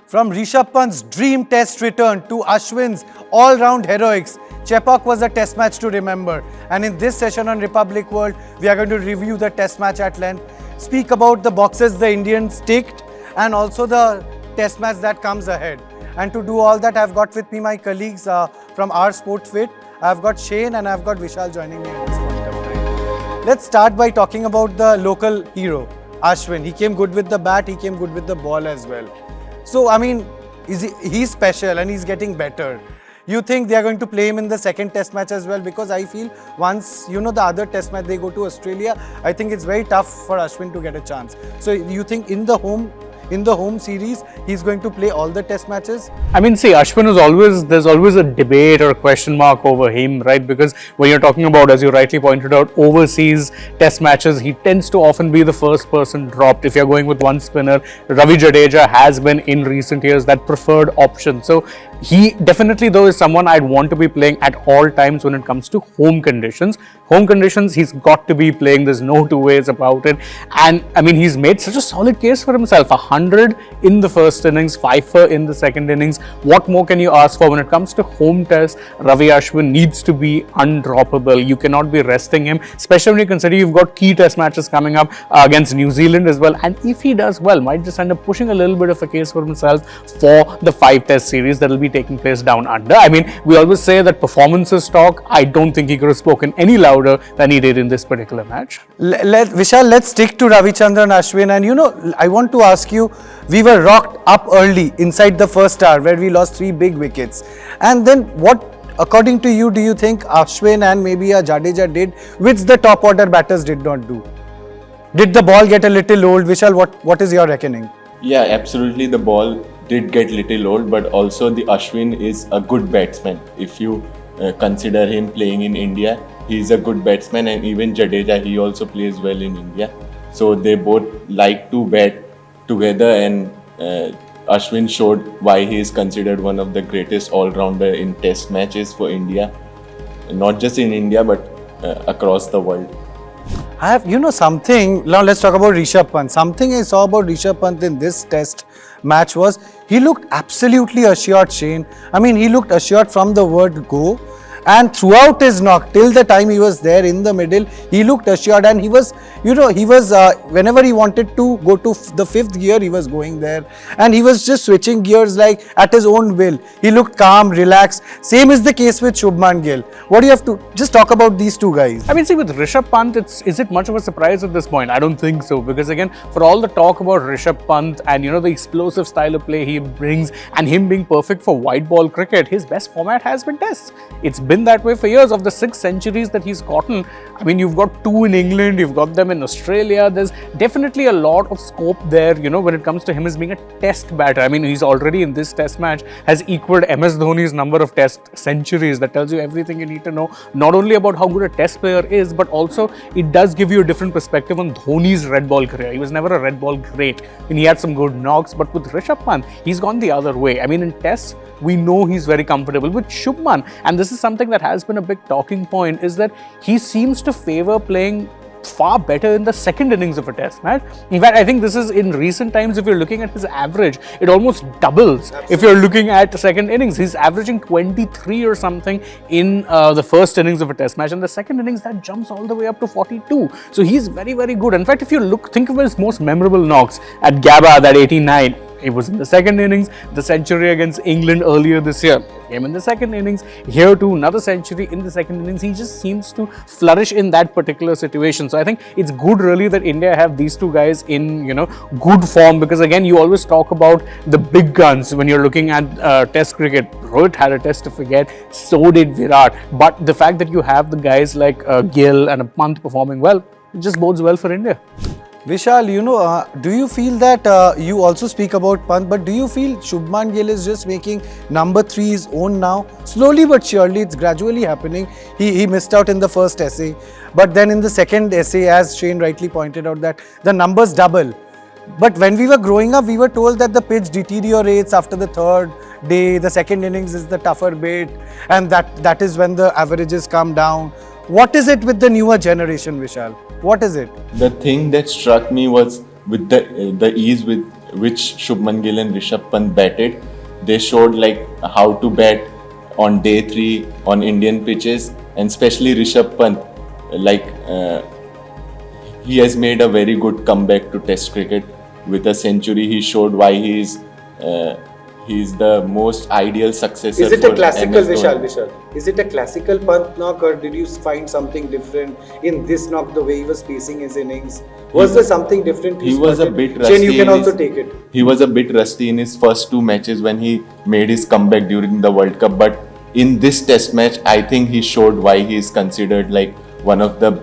From Rishabh Pant's dream test return to Ashwin's all-round heroics, Chepauk was a test match to remember. And in this session on Republic World, we are going to review the test match at length, speak about the boxes the Indians ticked, and also the test match that comes ahead. And to do all that, I've got with me my colleagues from our Sport Fit. I've got Shane and I've got Vishal joining me at this point of time. Let's start by talking about the local hero, Ashwin. He came good with the bat, he came good with the ball as well. So, I mean, he's special and he's getting better. You think they are going to play him in the second test match as well? Because I feel once, the other test match, they go to Australia, I think it's very tough for Ashwin to get a chance. So, you think in the home series, he's going to play all the test matches? I mean, see, Ashwin is there's always a debate or a question mark over him, right? Because when you're talking about, as you rightly pointed out, overseas test matches, he tends to often be the first person dropped. If you're going with one spinner, Ravi Jadeja has been in recent years that preferred option. So he definitely, though, is someone I'd want to be playing at all times when it comes to home conditions. Home conditions, he's got to be playing. There's no two ways about it. And I mean, he's made such a solid case for himself. 100 in the first innings, 5 in the second innings. What more can you ask for when it comes to home tests? Ravi Ashwin needs to be undroppable. You cannot be resting him, especially when you consider you've got key test matches coming up against New Zealand as well. And if he does well, might just end up pushing a little bit of a case for himself for the 5 test series that will be taking place down under. I mean, we always say that performances talk. I don't think he could have spoken any louder than he did in this particular match. Vishal, let's stick to Ravichandran Ashwin. And I want to ask you, we were rocked up early inside the first hour where we lost 3 big wickets. And then what, according to you, do you think Ashwin and maybe a Jadeja did, which the top order batters did not do? Did the ball get a little old? Vishal, what is your reckoning? Yeah, absolutely. The ball did get little old, but also the Ashwin is a good batsman. If you consider him playing in India, he's a good batsman, and even Jadeja, he also plays well in India. So they both like to bat together, and Ashwin showed why he is considered one of the greatest all-rounder in test matches for India. Not just in India, but across the world. I have, something, now let's talk about Rishabh Pant. Something I saw about Rishabh Pant in this test match was, he looked absolutely assured, Shane. I mean, he looked assured from the word go. And throughout his knock, till the time he was there in the middle, he looked assured, and he was, whenever he wanted to go to the 5th gear, he was going there. And he was just switching gears like at his own will. He looked calm, relaxed. Same is the case with Shubman Gill. What do you have to just talk about these two guys? I mean, see, with Rishabh Pant, is it much of a surprise at this point? I don't think so. Because again, for all the talk about Rishabh Pant and, the explosive style of play he brings and him being perfect for white ball cricket, his best format has been tests. It's been that way for years. Of the 6 centuries that he's gotten, I mean, you've got 2 in England, you've got them in Australia. There's definitely a lot of scope there, when it comes to him as being a test batter. I mean, he's already in this test match has equaled MS Dhoni's number of test centuries. That tells you everything you need to know, not only about how good a test player is, but also it does give you a different perspective on Dhoni's red ball career. He was never a red ball great. I mean, he had some good knocks, but with Rishabh Pant, he's gone the other way. I mean, in tests, we know he's very comfortable with Shubman, and this is something that has been a big talking point, is that he seems to favor playing far better in the second innings of a test match. In fact, I think this is in recent times, if you're looking at his average, it almost doubles. Absolutely. If you're looking at the second innings, he's averaging 23 or something in the first innings of a test match, and the second innings that jumps all the way up to 42. So he's very, very good. In fact, if you think of his most memorable knocks at Gabba, that 89, it was in the second innings. The century against England earlier this year came in the second innings. Here too, another century in the second innings. He just seems to flourish in that particular situation. So I think it's good really that India have these 2 guys in, good form, because again, you always talk about the big guns when you're looking at test cricket. Rohit had a test to forget, so did Virat. But the fact that you have the guys like Gill and a Pant performing well, it just bodes well for India. Vishal, do you feel that you also speak about Pant, but do you feel Shubman Gill is just making number 3 his own now? Slowly but surely, it's gradually happening. He missed out in the first essay, but then in the second essay, as Shane rightly pointed out, that the numbers double. But when we were growing up, we were told that the pitch deteriorates after the 3rd day, the second innings is the tougher bit, and that is when the averages come down. What is it with the newer generation, Vishal? What is it? The thing that struck me was with the ease with which Shubman Gill and Rishabh Pant batted, they showed like how to bat on day 3 on Indian pitches, and especially Rishabh Pant, like he has made a very good comeback to Test cricket with a century. He showed why he's the most ideal successor. Is it for a classical MS Dhoni. Vishal? Is it a classical Pant knock, or did you find something different in this knock, the way he was pacing his innings? Was there something different? He was a bit rusty. Shane, you can also take it. He was a bit rusty in his first 2 matches when he made his comeback during the World Cup. But in this Test match, I think he showed why he is considered like one of the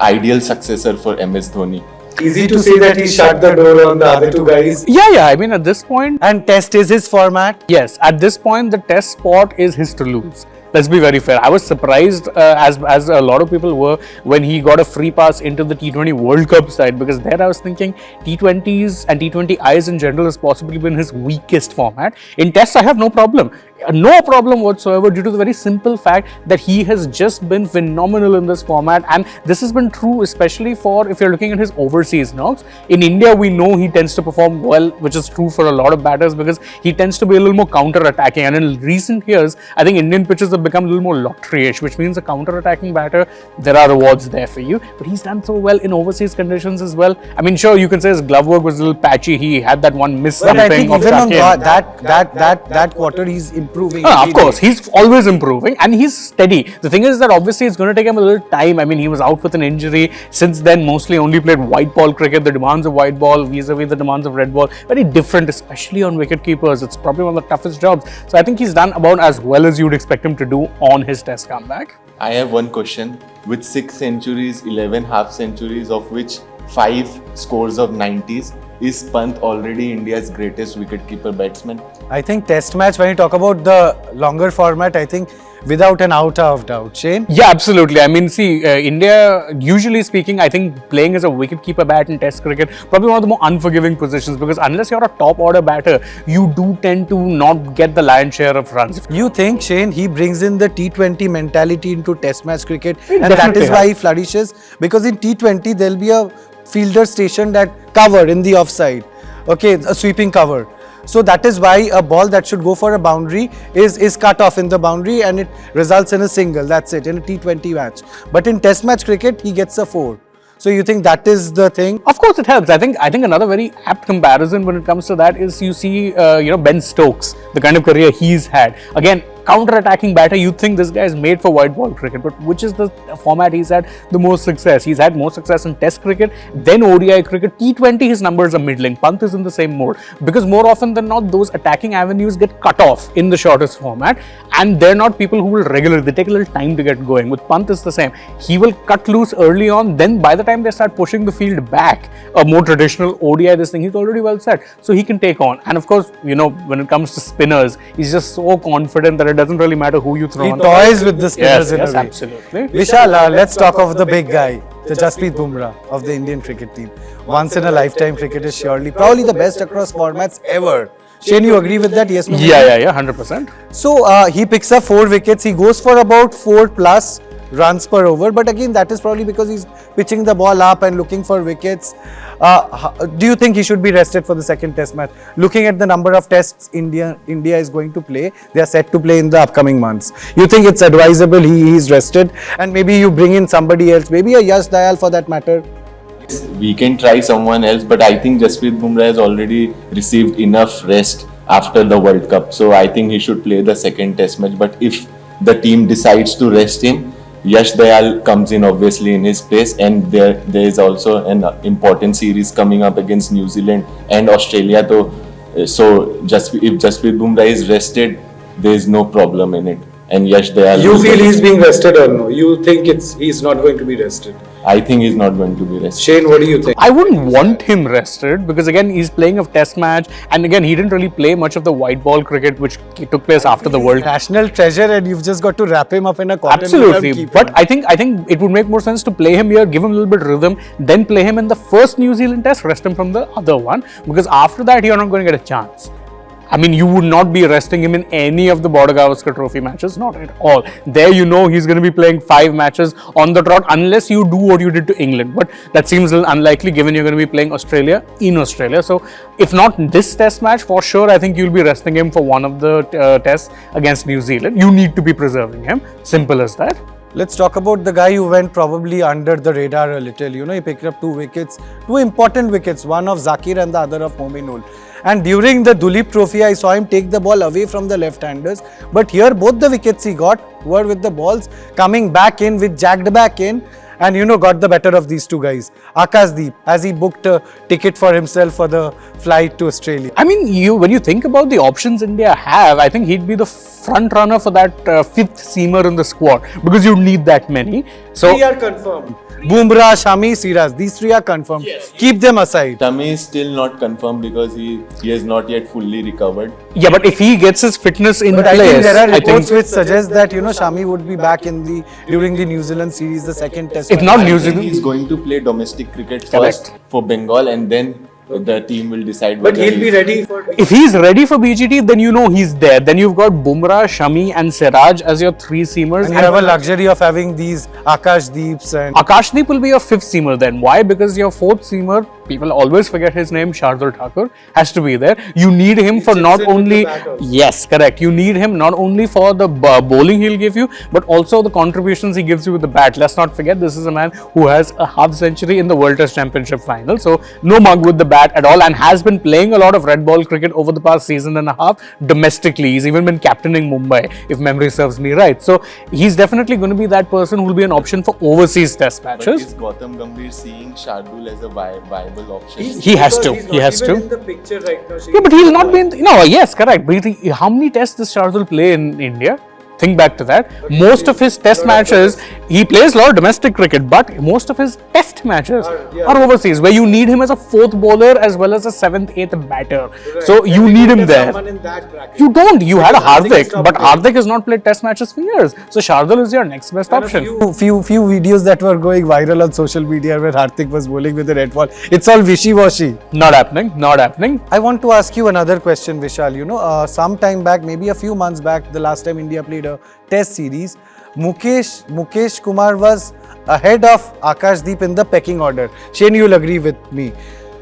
ideal successor for MS Dhoni. Easy to say that he shut the door on the other 2 guys. Yeah. I mean, at this point, And Test is his format. yes, at this point, the Test spot is his to lose. Let's be very fair. I was surprised, as a lot of people were, when he got a free pass into the T20 World Cup side, because there I was thinking T20s and T20Is in general has possibly been his weakest format. In Tests, I have no problem. No problem whatsoever, due to the very simple fact that he has just been phenomenal in this format, and this has been true especially for if you're looking at his overseas knocks. In India, we know he tends to perform well, which is true for a lot of batters because he tends to be a little more counter-attacking, and in recent years, I think Indian pitches have become a little more lottery-ish, which means a counter-attacking batter, there are rewards there for you, but he's done so well in overseas conditions as well. I mean, sure, you can say his glove work was a little patchy, he had that one miss But I think of even on Sakin. that quarter, he's improving. Of every course, day. he's always improving and he's steady. The thing is that obviously it's going to take him a little time. I mean, he was out with an injury. Since then, mostly only played white ball cricket. The demands of white ball vis-a-vis the demands of red ball, very different, especially on wicket keepers. It's probably one of the toughest jobs. So I think he's done about as well as you'd expect him to do on his Test comeback. I have one question. With 6 centuries, 11 half centuries, of which 5 scores of 90s, is Pant already India's greatest wicketkeeper batsman? I think Test match, when you talk about the longer format, I think without an iota of doubt. Shane? Yeah, absolutely. I mean, see, India, usually speaking, I think playing as a wicketkeeper bat in Test cricket, probably one of the more unforgiving positions, because unless you're a top order batter, you do tend to not get the lion's share of runs. You think, Shane, he brings in the T20 mentality into Test match cricket, He and that definitely is why he flourishes? Because in T20, there'll be a fielder stationed at cover in the offside. Okay, a sweeping cover. So that is why a ball that should go for a boundary is cut off in the boundary and it results in a single. That's it, in a T20 match. But in Test match cricket, he gets a 4. So you think that is the thing? Of course, it helps. I think another very apt comparison when it comes to that is you see, Ben Stokes, the kind of career he's had. Again, counter-attacking batter, you think this guy is made for white ball cricket, but which is the format he's had the most success? He's had more success in Test cricket, then ODI cricket. T20, his numbers are middling. Pant is in the same mode because more often than not, those attacking avenues get cut off in the shortest format, and they're not people who will regularly, they take a little time to get going. With Pant, it's the same. He will cut loose early on, then by the time they start pushing the field back, a more traditional ODI, this thing, he's already well set. So he can take on. And of course, when it comes to spinners, he's just so confident that it doesn't really matter who you throw He on. toys with the spinners in a way. Absolutely. Vishal, let's talk of the big guy, the Jasprit Bumrah of the Indian cricket team. Once in a lifetime cricketer, surely, probably the best across formats ever. Shane, you agree with that? Yes, no? Yeah, 100%. So he picks up 4 wickets. He goes for about 4 plus runs per over. But again, that is probably because he's pitching the ball up and looking for wickets. Do you think he should be rested for the second Test match? Looking at the number of tests India is going to play, they are set to play in the upcoming months. You think it's advisable he is rested, and maybe you bring in somebody else, maybe a Yash Dayal for that matter? We can try someone else, but I think Jasprit Bumrah has already received enough rest after the World Cup. So I think he should play the second Test match. But if the team decides to rest him, Yash Dayal comes in obviously in his place, and there is also an important series coming up against New Zealand and Australia. So if Jasprit Bumrah is rested, there is no problem in it. And Yash Dayal. You feel he's being rested or no? You think he's not going to be rested? I think he's not going to be rested. Shane, what do you think? I wouldn't want him rested because again, he's playing a Test match, and again, he didn't really play much of the white ball cricket which took place after the World Cup. National treasure, and you've just got to wrap him up in a cotton. Absolutely, but I think it would make more sense to play him here, give him a little bit of rhythm, then play him in the first New Zealand Test, rest him from the other one, because after that you're not going to get a chance. I mean, you would not be resting him in any of the Border Gavaskar Trophy matches, not at all. There, he's going to be playing 5 matches on the trot unless you do what you did to England. But that seems a little unlikely given you're going to be playing Australia in Australia. So, if not this test match, for sure, I think you'll be resting him for one of the tests against New Zealand. You need to be preserving him. Simple as that. Let's talk about the guy who went probably under the radar a little. He picked up 2 wickets, 2 important wickets, one of Zakir and the other of Mominul. And during the Duleep Trophy, I saw him take the ball away from the left-handers. But here, both the wickets he got were with the balls coming back in, with jagged back in. And got the better of these 2 guys. Akash Deep, as he booked a ticket for himself for the flight to Australia. I mean, when you think about the options India have, I think he'd be the front runner for that 5th seamer in the squad because you need that many. So 3 are confirmed. Bumrah, Shami, Siraj, these 3 are confirmed. Yes. Keep them aside. Shami is still not confirmed because he has not yet fully recovered. Yeah, but if he gets his fitness in But place, I think there are reports which suggest that Shami would be back during the New Zealand series, the second test. If not New I think Zealand, he's going to play domestic cricket Correct. first for Bengal and then the team will decide But whether he'll be ready for. if he's ready for BGT, then he's there. Then you've got Bumrah, Shami and Siraj as your 3 seamers. And you have a luxury of having these Akash Deeps and Akash Deep will be your 5th seamer then. Why? Because your 4th seamer, people always forget his name, Shardul Thakur, has to be there. You need him for not only... Yes, correct. You need him not only for the bowling he'll give you, but also the contributions he gives you with the bat. Let's not forget, this is a man who has a half century in the World Test Championship final. So, no mug with the bat at all and has been playing a lot of red ball cricket over the past season and a half domestically. He's even been captaining Mumbai, if memory serves me right. So, he's definitely going to be that person who will be an option for overseas test But matches. is Gautam Gambhir seeing Shardul as a viable option? He has to. He's He has not even to. in the picture right now. Yeah, but he'll not be in. Yes, correct. But how many tests does Shardul play in India? Think back to that. Most of his test matches, he plays a lot of domestic cricket, but most of his test matches are overseas, where you need him as a 4th bowler as well as a 7th, 8th batter. So you need him there. In that bracket. You don't. You had a Hardik Hardik, stopped but playing. Hardik has not played test matches for years. So Shardul is your next best option. few videos that were going viral on social media where Hardik was bowling with a red ball. It's all wishy-washy. Not happening. Not happening. I want to ask you another question, Vishal. Some time back, maybe a few months back, the last time India played a test series, Mukesh Kumar was ahead of Akash Deep in the pecking order. Shane, you'll agree with me.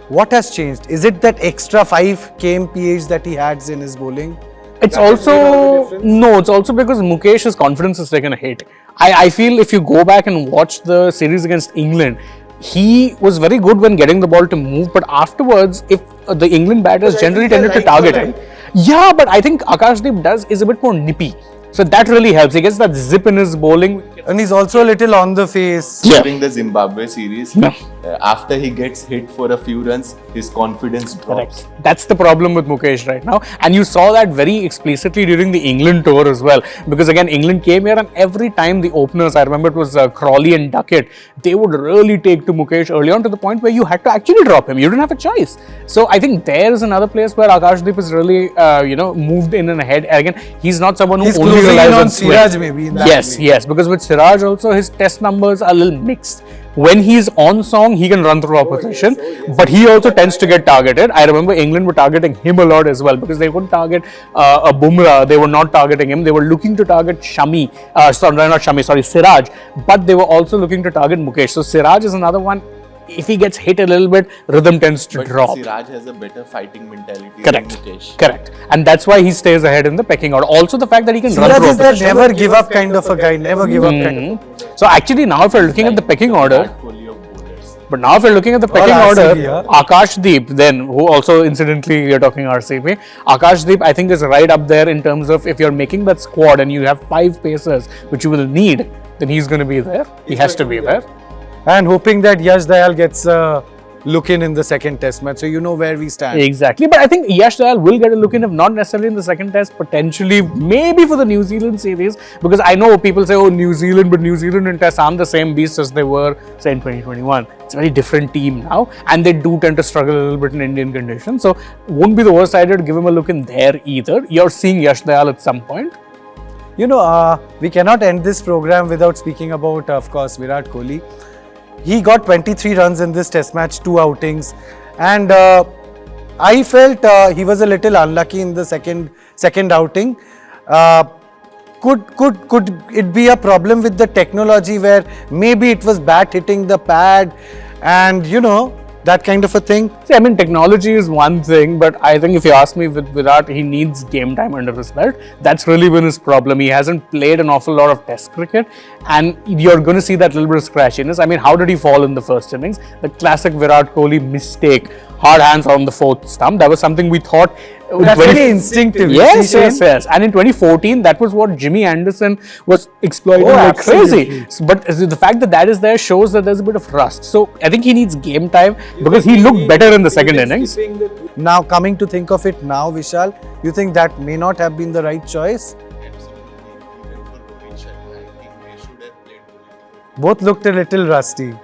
What has changed? Is it that extra 5 kmph that he had in his bowling? It's That has made all the also difference? no. It's also because Mukesh's confidence has taken a hit. I feel if you go back and watch the series against England, he was very good when getting the ball to move, but afterwards, if the England batters But I generally think tended to they're target right him. Yeah, but I think Akash Deep is a bit more nippy. So that really helps. He gets that zip in his bowling. And he's also a little on the face. During the Zimbabwe series, Yeah. After he gets hit for a few runs, his confidence drops. Correct. That's the problem with Mukesh right now. And you saw that very explicitly during the England tour as well. Because again, England came here and every time the openers, I remember it was Crawley and Duckett, they would really take to Mukesh early on to the point where you had to actually drop him. You didn't have a choice. So I think there is another place where Akash Deep is really, moved in and ahead. Again, he's not someone who He's only closing relies in on swing. Siraj maybe in that Yes, way. yes. Because with Siraj also, his test numbers are a little mixed. When he's on song, he can run through opposition, but he also tends to get targeted. I remember England were targeting him a lot as well because they couldn't target a Bumrah. They were not targeting him. They were looking to target Siraj, but they were also looking to target Mukesh. So Siraj is another one. If he gets hit a little bit, rhythm tends to But drop. Siraj has a better fighting mentality Correct. than Mukesh. Correct. And that's why he stays ahead in the pecking order. Also the fact that he can run Siraj through is that opposition. never give up kind of a guy. Never give up kind of. So actually now if you're looking at the pecking order, Virat Kohli of bowlers. but now if you're looking at the pecking All order, RCB, yeah. Akash Deep, then who also incidentally you're talking RCB, Akash Deep I think is right up there in terms of if you're making that squad and you have 5 pacers which you will need, then he's going to be there. He has to be there. And hoping that Yash Dayal gets a look in the second test match. So you know where we stand. Exactly, but I think Yash Dayal will get a look in, if not necessarily in the second test, potentially maybe for the New Zealand series, because I know people say, oh, New Zealand, but New Zealand and Test aren't the same beasts as they were, say, in 2021. It's a very different team now, and they do tend to struggle a little bit in Indian conditions, so won't be the worst idea to give him a look in there either. You're seeing Yash Dayal at some point. You know, we cannot end this program without speaking about, of course, Virat Kohli. He got 23 runs in this test match, 2 outings, and I felt he was a little unlucky in the second outing. Could it be a problem with the technology where maybe it was bat hitting the pad and that kind of a thing? See, I mean, technology is one thing, but I think if you ask me with Virat, he needs game time under his belt. That's really been his problem. He hasn't played an awful lot of test cricket, and you're going to see that little bit of scratchiness. I mean, how did he fall in the first innings? The classic Virat Kohli mistake. Hard hands on the fourth stump. That was something we thought. That's very instinctive. Yes. And in 2014, that was what Jimmy Anderson was exploiting like crazy. But the fact that that is there shows that there's a bit of rust. So I think he needs game time because he looked better in the second innings. Now, coming to think of it now, Vishal, you think that may not have been the right choice? Both looked a little rusty.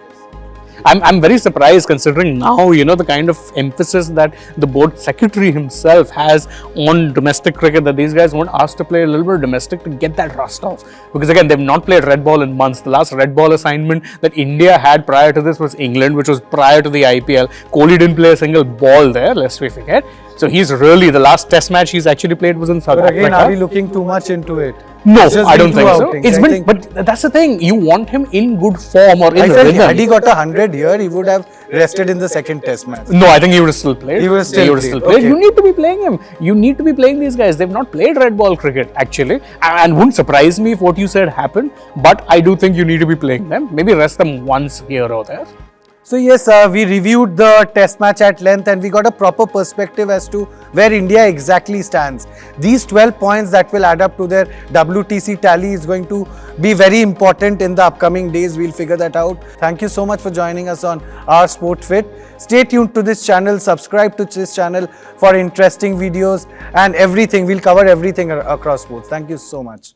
I'm very surprised considering now, the kind of emphasis that the board secretary himself has on domestic cricket, that these guys weren't asked to play a little bit domestic to get that rust off. Because again, they've not played red ball in months. The last red ball assignment that India had prior to this was England, which was prior to the IPL. Kohli didn't play a single ball there, lest we forget. So he's really, the last test match he's actually played was in South Africa. But again, are we looking too much into it? No, I don't think so. But that's the thing. You want him in good form or in rhythm. Had he got 100 here, he would have rested in the second test match. No, I think he would have still played. He would have still played. Okay. You need to be playing him. You need to be playing these guys. They've not played red ball cricket, actually. And wouldn't surprise me if what you said happened. But I do think you need to be playing them. Maybe rest them once here or there. So yes, we reviewed the test match at length and we got a proper perspective as to where India exactly stands. These 12 points that will add up to their WTC tally is going to be very important in the upcoming days. We'll figure that out. Thank you so much for joining us on Our Sport Fit. Stay tuned to this channel, subscribe to this channel for interesting videos and everything. We'll cover everything across sports. Thank you so much.